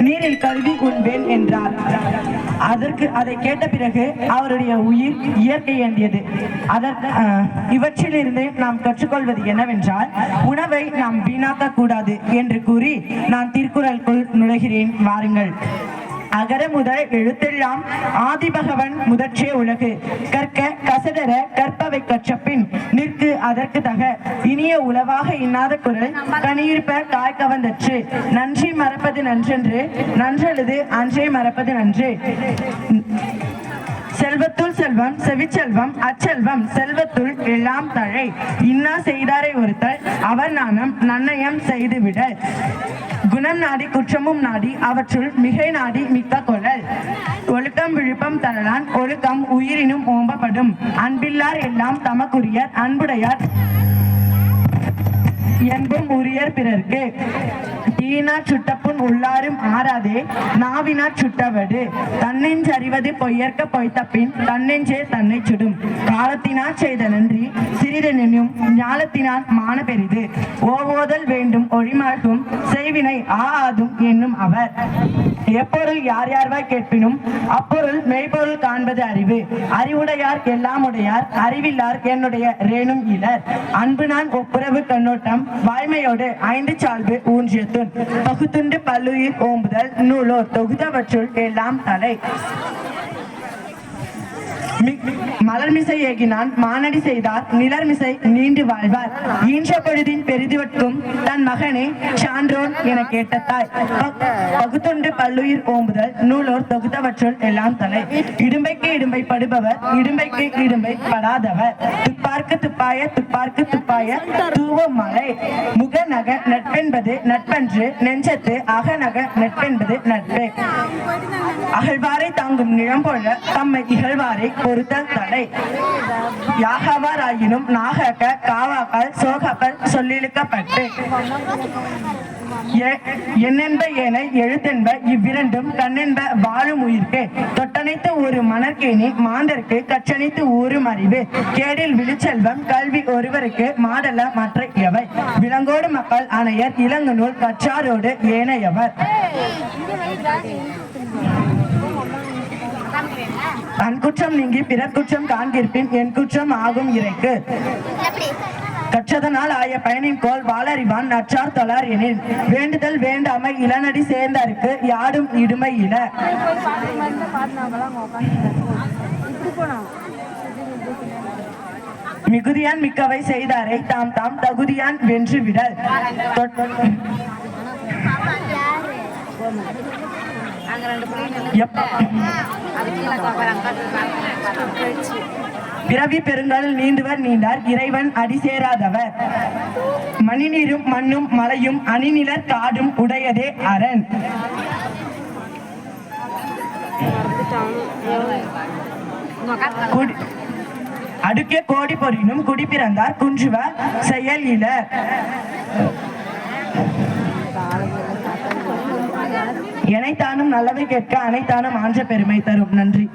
நீரில் கழுவி உண்பேன் என்றார். அதை கேட்ட பிறகு அவருடைய உயிர் இயற்கை ஏந்தியது. இவற்றிலிருந்து நாம் கற்றுக்கொள்வது என்னவென்றால், உணவை நாம் வீணாக்க கூடாது என்று கூறி நான் திருக்குறளுக்குள் நுழைகிறேன். வாருங்கள். அகர முதல் எழுத்தெல்லாம் ஆதிபகவன் முதற்றே உலகு. கற்க கசடர கற்பவை கற்றபின் நிற்கு அதற்கு தக. இனிய உளவாக இன்னாத குரல் கனியிருப்ப காய் கவர்ந்தற்று. நன்றி மறப்பது நன்றென்று நன்றெழுது அன்றே மறப்பது நன்று. செல்வத்துள் செல்வம் செவிச்செல்வம் அச்செல்வம் செல்வத்துள் எல்லாம் தழை. இன்னா செய்தாரை ஒருத்தல் அவர் நாணம் நன்னயம் செய்துவிட. குணம் நாடி குற்றமும் நாடி அவற்றுள் மிகை நாடி மிக்க கொள்ளல். ஒழுக்கம் விழுப்பம் தரலான் ஒழுக்கம் உயிரினும் ஓம்பப்படும். அன்பில்லார் எல்லாம் தமக்குரியர் அன்புடையார் என்பும் உரியர் பிறர்க்கு. தீயினாற் சுட்டப்புண் உள்ளாரும் ஆறாதே நாவினாற் சுட்டவடு. தன்னெஞ்சறிவது பொய்யற்க பொய்த்தபின் தன்னெஞ்சே தன்னை சுடும். காலத்தினாற் செய்த நன்றி சிறிதெனும் ஞாலத்தினான் மான பெரிது. ஓவோதல் வேண்டும் ஒழிமாழ்கும் செய்வினை ஆதும் என்னும் அவர். எப்பொருள் யார் யார்வாய் கேட்பினும் அப்பொருள் மெய்ப்பொருள் காண்பது அறிவு. அறிவுடையார் எல்லாம் உடையார் அறிவில்லார் என்னுடைய ரேணும் இலர். அன்பு நான் ஒப்புரவு கண்ணோட்டம் வாய்மையோடு ஐந்து சால்பு ஊன்றியத்துன். பகுத்துண்டு பல்லுயிர் ஓம்புதல் நூலோர் தொகுதவற்றுள் எல்லாம் தலை. மலர்மிசை ஏகினான் மானடி செய்தார் நிலர்மிசை நீண்டு வாழ்வார். ஈன்ற பொழுதின் பெரிதுவட்கும் தன் மகனே சான்றோன் என கேட்ட தாய். பகுத்துண்டு பல்லுயிர் ஓம்புதல் நூலோர் தொகுத்தவற்றுள் எல்லாம் தலை. இடும்பைக்கு இடும்பை படுபவர் இடும்பைக்கு இடும்பை படாதவர். துப்பார்க்கு துப்பாய துப்பார்க்கு துப்பாய தூவம் மலை. முக நக நட்பென்பது நட்பன்று நெஞ்சத்து அகநக நட்பென்பது நட்பே. அகழ்வாரை தாங்கும் நிலம் போல தம்மை இகழ்வாரை பொறுத்தல் தடை. யாகவார் ஆயினும் நாகக்க காவாக்கால் சோகப்பல் சொல்லிழுக்கப்பட்டு. என்னென்ப ஏனை எழுத்தென்ப இவ்விரண்டும் கண்ணென்ப வாழும் உயிர்க்கு. தொட்டனைத்து ஒரு மணற்கேணி மாந்தருக்கு கற்றனைத்து ஊரும் அறிவு. கேடில் விழுச்செல்வம் கல்வி ஒருவருக்கு மாடல மற்ற எவை. விலங்கோடு மக்கள் அணையர் இளங்கு நூல் கற்றாரோடு ஏனையவர். தன் குற்றம் நீங்கி பிறர் குற்றம் காண்கிற்பின் என் குற்றம் ஆகும் இறைக்கு. கற்றதனால் ஆய பயனின் கோல் வாளறிவான் நற்றார் தொழார் எனில். வேண்டுதல் வேண்டாமை இளநடி சேர்ந்தாருக்கு யாடும் இடுமை இல. மிகுதியான் மிக்கவை செய்தாரை தாம் தாம் தகுதியான் வென்று விடல். பிறவி பெருங்கடல் நீந்துவர் நீண்டார் இறைவன் அடி சேராதவர். மணிநீரும் மண்ணும் மலையும் அணிநிலர் காடும் உடையதே அரண். அடுக்கே கோடி பொறினும் குடி பிறந்தார் குன்றுவர் செயல் இல. எனைத்தானும் நல்லவை கேட்க அனைத்தானும் ஆன்ற பெருமை தரும். நன்றி.